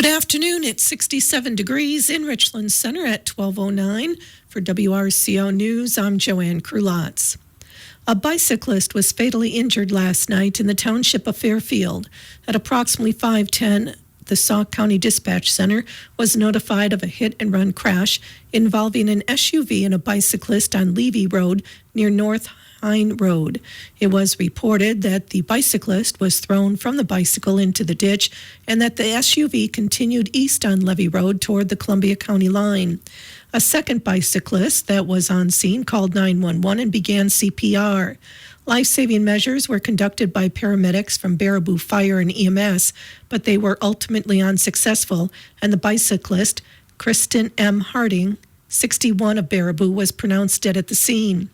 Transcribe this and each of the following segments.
afternoon. It's 67 degrees in Richland Center at 12:09. For WRCO News, I'm Joanne Krulotz. A bicyclist was fatally injured last night in the township of Fairfield. At approximately 5:10, the Sauk County Dispatch Center was notified of a hit-and-run crash involving an SUV and a bicyclist on Levy Road near North Hine Road. It was reported that the bicyclist was thrown from the bicycle into the ditch and that the SUV continued east on Levy Road toward the Columbia County line. A second bicyclist that was on scene called 911 and began CPR. Life-saving measures were conducted by paramedics from Baraboo Fire and EMS, but they were ultimately unsuccessful, and the bicyclist, Kristen M. Harding, 61 of Baraboo, was pronounced dead at the scene.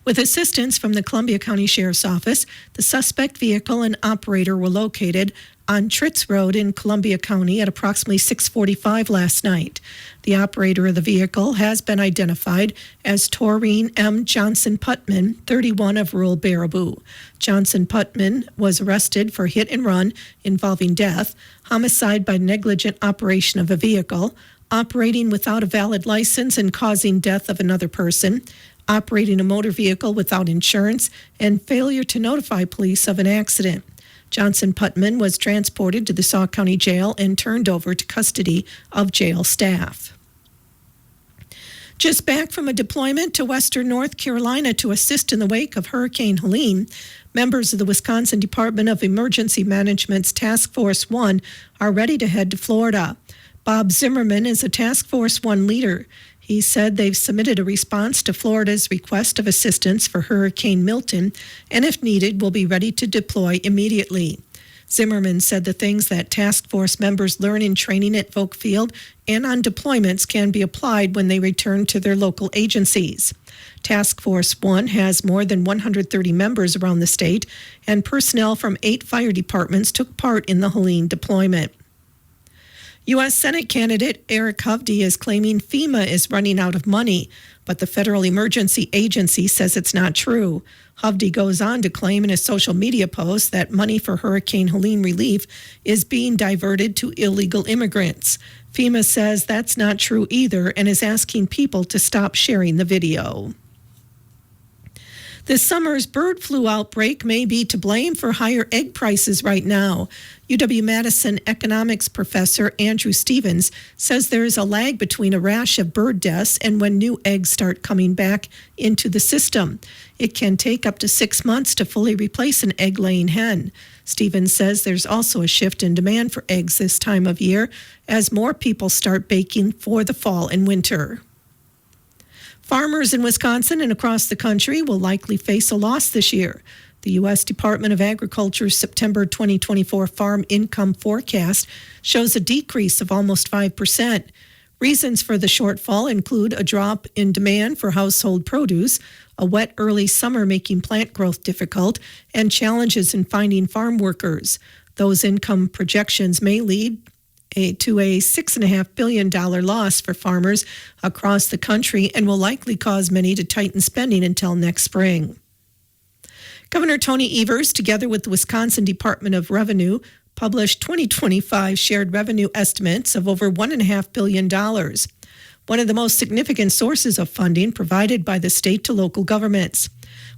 With assistance from the Columbia County Sheriff's Office, the suspect vehicle and operator were located on Tritz Road in Columbia County at approximately 6:45 last night. The operator of the vehicle has been identified as Taurine M. Johnson Putman, 31 of rural Baraboo. Johnson Putman was arrested for hit and run involving death, homicide by negligent operation of a vehicle, operating without a valid license and causing death of another person, operating a motor vehicle without insurance, and failure to notify police of an accident. Johnson Putman was transported to the Sauk County Jail and turned over to custody of jail staff. Just back from a deployment to western North Carolina to assist in the wake of Hurricane Helene, members of the Wisconsin Department of Emergency Management's Task Force 1 are ready to head to Florida. Bob Zimmerman is a Task Force 1 leader. He said they've submitted a response to Florida's request of assistance for Hurricane Milton, and if needed, will be ready to deploy immediately. Zimmerman said the things that task force members learn in training at Volk Field and on deployments can be applied when they return to their local agencies. Task Force 1 has more than 130 members around the state, and personnel from 8 fire departments took part in the Helene deployment. U.S. Senate candidate Eric Hovde is claiming FEMA is running out of money, but the Federal Emergency Agency says it's not true. Hovde goes on to claim in a social media post that money for Hurricane Helene relief is being diverted to illegal immigrants. FEMA says that's not true either and is asking people to stop sharing the video. This summer's bird flu outbreak may be to blame for higher egg prices right now. UW-Madison economics professor Andrew Stevens says there is a lag between a rash of bird deaths and when new eggs start coming back into the system. It can take up to 6 months to fully replace an egg-laying hen. Stevens says there's also a shift in demand for eggs this time of year as more people start baking for the fall and winter. Farmers in Wisconsin and across the country will likely face a loss this year. The U.S. Department of Agriculture's September 2024 farm income forecast shows a decrease of almost 5%. Reasons for the shortfall include a drop in demand for household produce, a wet early summer making plant growth difficult, and challenges in finding farm workers. Those income projections may lead to a $6.5 billion loss for farmers across the country and will likely cause many to tighten spending until next spring. Governor Tony Evers, together with the Wisconsin Department of Revenue, published 2025 shared revenue estimates of over $1.5 billion. One of the most significant sources of funding provided by the state to local governments.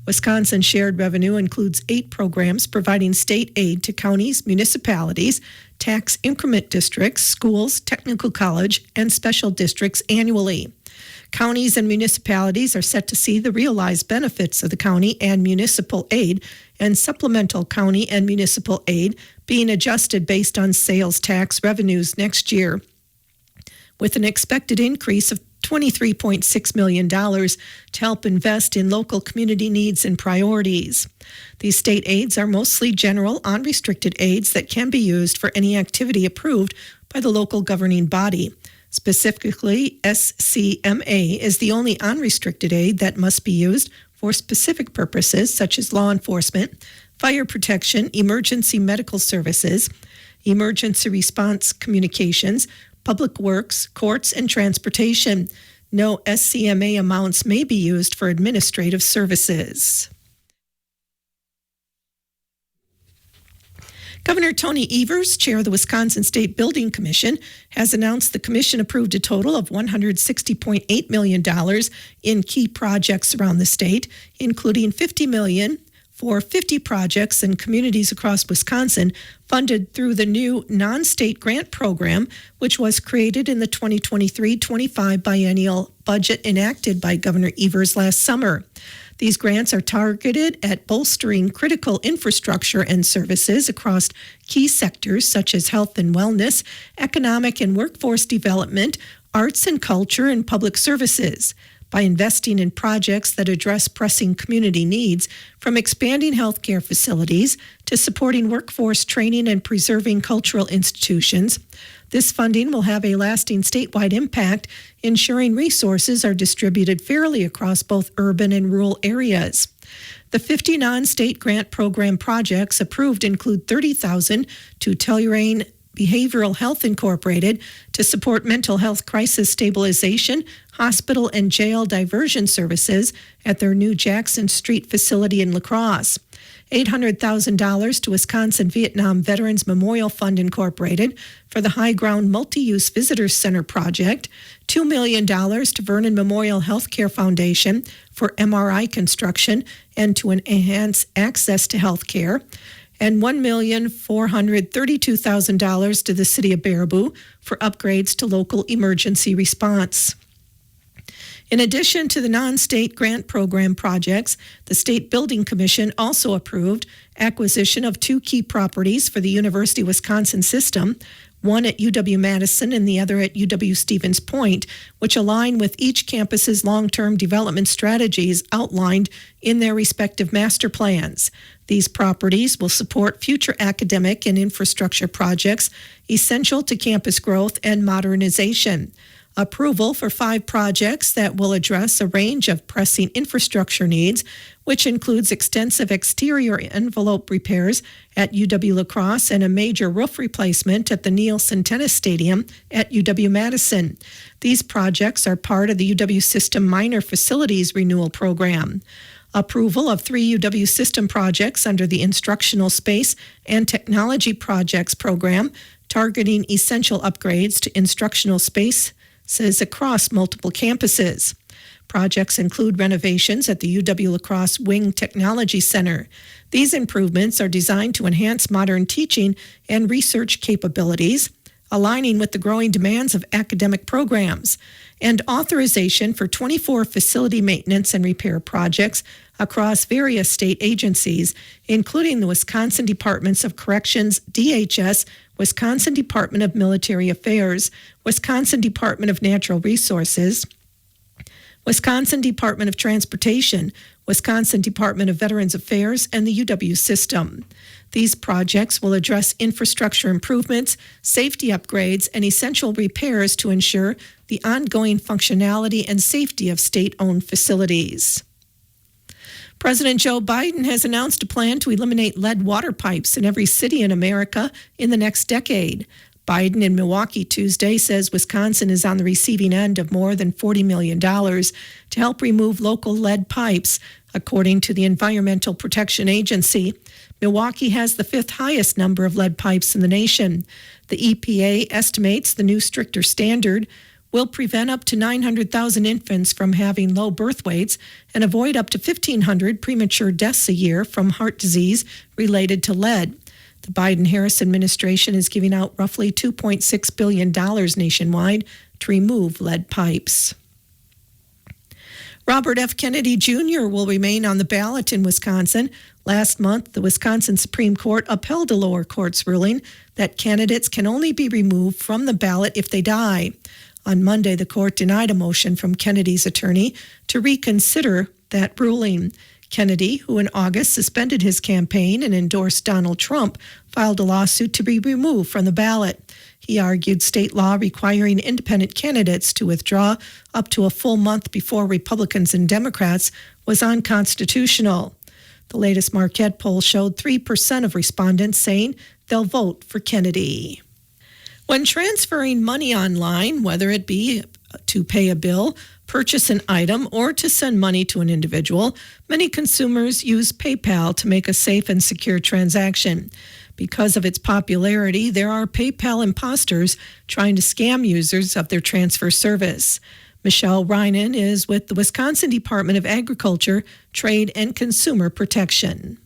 Wisconsin shared revenue includes 8 programs providing state aid to counties, municipalities, tax increment districts, schools, technical college, and special districts annually. Counties and municipalities are set to see the realized benefits of the county and municipal aid and supplemental county and municipal aid being adjusted based on sales tax revenues next year, with an expected increase of $23.6 million to help invest in local community needs and priorities. These state aids are mostly general, unrestricted aids that can be used for any activity approved by the local governing body. Specifically, SCMA is the only unrestricted aid that must be used for specific purposes such as law enforcement, fire protection, emergency medical services, emergency response communications, public works, courts, and transportation. No SCMA amounts may be used for administrative services. Governor Tony Evers, chair of the Wisconsin State Building Commission, has announced the commission approved a total of $160.8 million in key projects around the state, including $50 million for 50 projects in communities across Wisconsin funded through the new non-state grant program, which was created in the 2023-25 biennial budget enacted by Governor Evers last summer. These grants are targeted at bolstering critical infrastructure and services across key sectors such as health and wellness, economic and workforce development, arts and culture, and public services. By investing in projects that address pressing community needs, from expanding healthcare facilities to supporting workforce training and preserving cultural institutions, this funding will have a lasting statewide impact, ensuring resources are distributed fairly across both urban and rural areas. The 50 non-state grant program projects approved include $30,000 to Tellurane Behavioral Health Incorporated to support mental health crisis stabilization, hospital and jail diversion services at their new Jackson Street facility in La Crosse. $800,000 to Wisconsin Vietnam Veterans Memorial Fund Incorporated for the High Ground Multi-Use Visitors Center project, $2 million to Vernon Memorial Healthcare Foundation for MRI construction and to enhance access to health care, and $1,432,000 to the City of Baraboo for upgrades to local emergency response. In addition to the non-state grant program projects, the State Building Commission also approved acquisition of 2 key properties for the University of Wisconsin system, one at UW-Madison and the other at UW-Stevens Point, which align with each campus's long-term development strategies outlined in their respective master plans. These properties will support future academic and infrastructure projects essential to campus growth and modernization. Approval for 5 projects that will address a range of pressing infrastructure needs, which includes extensive exterior envelope repairs at UW-La Crosse and a major roof replacement at the Nielsen Tennis Stadium at UW-Madison. These projects are part of the UW System Minor Facilities Renewal Program. Approval of 3 UW System projects under the Instructional Space and Technology Projects Program, targeting essential upgrades to instructional spaces across multiple campuses. Projects include renovations at the UW-La Crosse Wing Technology Center. These improvements are designed to enhance modern teaching and research capabilities, aligning with the growing demands of academic programs, and authorization for 24 facility maintenance and repair projects across various state agencies, including the Wisconsin Departments of Corrections, DHS, Wisconsin Department of Military Affairs, Wisconsin Department of Natural Resources, Wisconsin Department of Transportation, Wisconsin Department of Veterans Affairs, and the UW system. These projects will address infrastructure improvements, safety upgrades, and essential repairs to ensure the ongoing functionality and safety of state-owned facilities. President Joe Biden has announced a plan to eliminate lead water pipes in every city in America in the next decade. Biden in Milwaukee Tuesday says Wisconsin is on the receiving end of more than $40 million to help remove local lead pipes, according to the Environmental Protection Agency. Milwaukee has the 5th highest number of lead pipes in the nation. The EPA estimates the new stricter standard will prevent up to 900,000 infants from having low birth weights and avoid up to 1,500 premature deaths a year from heart disease related to lead. The Biden-Harris administration is giving out roughly $2.6 billion nationwide to remove lead pipes. Robert F. Kennedy Jr. will remain on the ballot in Wisconsin. Last month, the Wisconsin Supreme Court upheld a lower court's ruling that candidates can only be removed from the ballot if they die. On Monday, the court denied a motion from Kennedy's attorney to reconsider that ruling. Kennedy, who in August suspended his campaign and endorsed Donald Trump, filed a lawsuit to be removed from the ballot. He argued state law requiring independent candidates to withdraw up to a full month before Republicans and Democrats was unconstitutional. The latest Marquette poll showed 3% of respondents saying they'll vote for Kennedy. When transferring money online, whether it be to pay a bill, purchase an item, or to send money to an individual, many consumers use PayPal to make a safe and secure transaction. Because of its popularity, there are PayPal imposters trying to scam users of their transfer service. Michelle Reinen is with the Wisconsin Department of Agriculture, Trade, and Consumer Protection.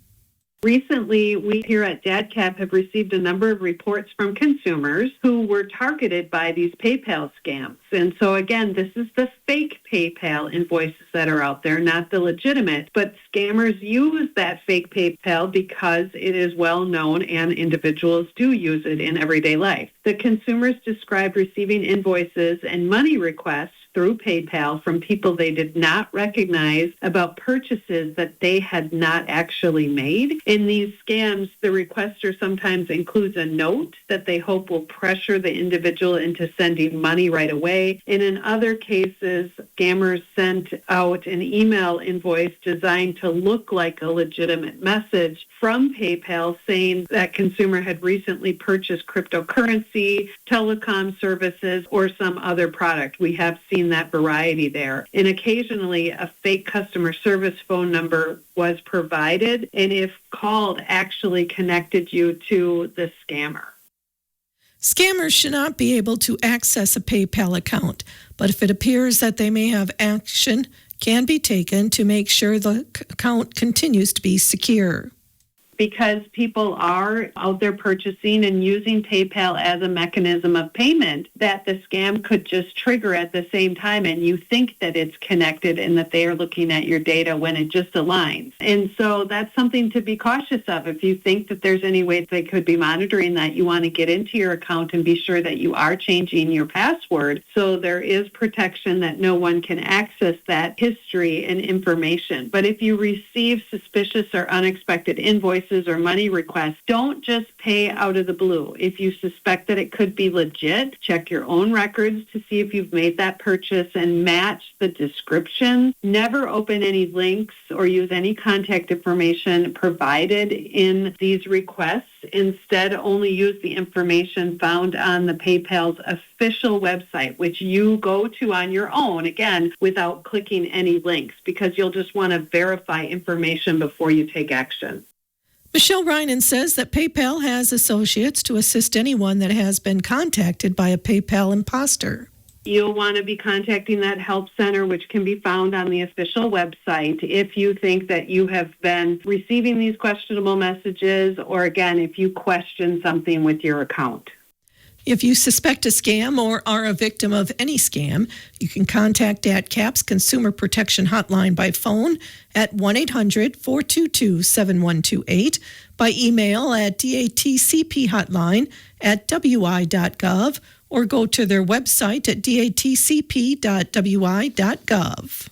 Recently, we here at DADCAP have received a number of reports from consumers who were targeted by these PayPal scams. And so again, this is the fake PayPal invoices that are out there, not the legitimate. But scammers use that fake PayPal because it is well known and individuals do use it in everyday life. The consumers described receiving invoices and money requests through PayPal from people they did not recognize about purchases that they had not actually made. In these scams, the requester sometimes includes a note that they hope will pressure the individual into sending money right away. And in other cases, scammers sent out an email invoice designed to look like a legitimate message from PayPal saying that consumer had recently purchased cryptocurrency, telecom services, or some other product. We have seen that variety there. And occasionally a fake customer service phone number was provided, and if called, actually connected you to the scammer. Scammers should not be able to access a PayPal account, but if it appears that they may have action can be taken to make sure the account continues to be secure. Because people are out there purchasing and using PayPal as a mechanism of payment, that the scam could just trigger at the same time, and you think that it's connected and that they are looking at your data when it just aligns. And so that's something to be cautious of. If you think that there's any way they could be monitoring that, you want to get into your account and be sure that you are changing your password so there is protection that no one can access that history and information. But if you receive suspicious or unexpected invoices or money requests, don't just pay out of the blue. If you suspect that it could be legit, check your own records to see if you've made that purchase and match the description. Never open any links or use any contact information provided in these requests. Instead, only use the information found on the PayPal's official website, which you go to on your own, again, without clicking any links, because you'll just want to verify information before you take action. Michelle Reinen says that PayPal has associates to assist anyone that has been contacted by a PayPal imposter. You'll want to be contacting that help center, which can be found on the official website, if you think that you have been receiving these questionable messages, or again, if you question something with your account. If you suspect a scam or are a victim of any scam, you can contact DADCAP's Consumer Protection Hotline by phone at 1-800-422-7128, by email at datcphotline@wi.gov, or go to their website at datcp.wi.gov.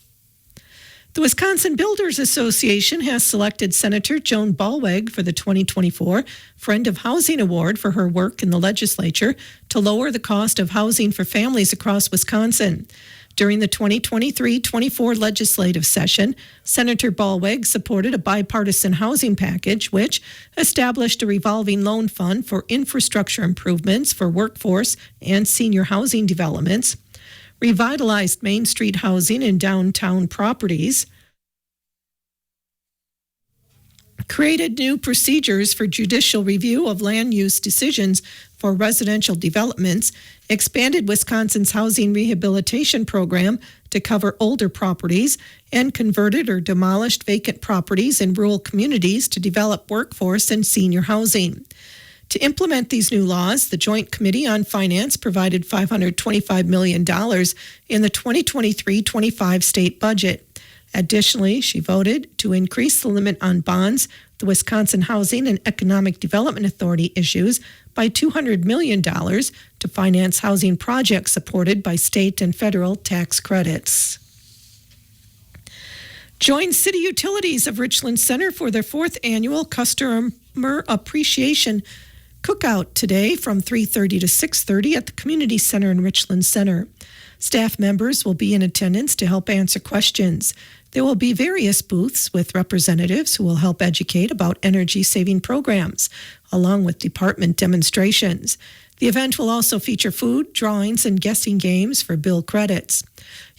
The Wisconsin Builders Association has selected Senator Joan Ballweg for the 2024 Friend of Housing Award for her work in the legislature to lower the cost of housing for families across Wisconsin. During the 2023-24 legislative session, Senator Ballweg supported a bipartisan housing package which established a revolving loan fund for infrastructure improvements for workforce and senior housing developments, revitalized Main Street housing in downtown properties, created new procedures for judicial review of land use decisions for residential developments, expanded Wisconsin's housing rehabilitation program to cover older properties, and converted or demolished vacant properties in rural communities to develop workforce and senior housing. To implement these new laws, the Joint Committee on Finance provided $525 million in the 2023-25 state budget. Additionally, she voted to increase the limit on bonds the Wisconsin Housing and Economic Development Authority issues by $200 million to finance housing projects supported by state and federal tax credits. Join City Utilities of Richland Center for their 4th annual Customer Appreciation Cookout today from 3:30 to 6:30 at the Community Center in Richland Center. Staff members will be in attendance to help answer questions. There will be various booths with representatives who will help educate about energy-saving programs, along with department demonstrations. The event will also feature food, drawings, and guessing games for bill credits.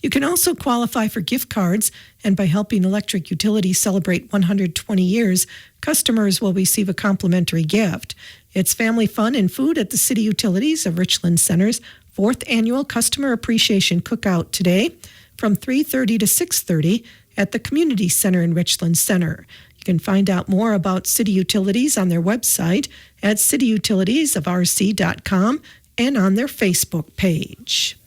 You can also qualify for gift cards, and by helping electric utilities celebrate 120 years, customers will receive a complimentary gift. It's family fun and food at the City Utilities of Richland Center's 4th Annual Customer Appreciation Cookout today from 3:30 to 6:30 at the Community Center in Richland Center. You can find out more about City Utilities on their website at cityutilitiesofrc.com and on their Facebook page.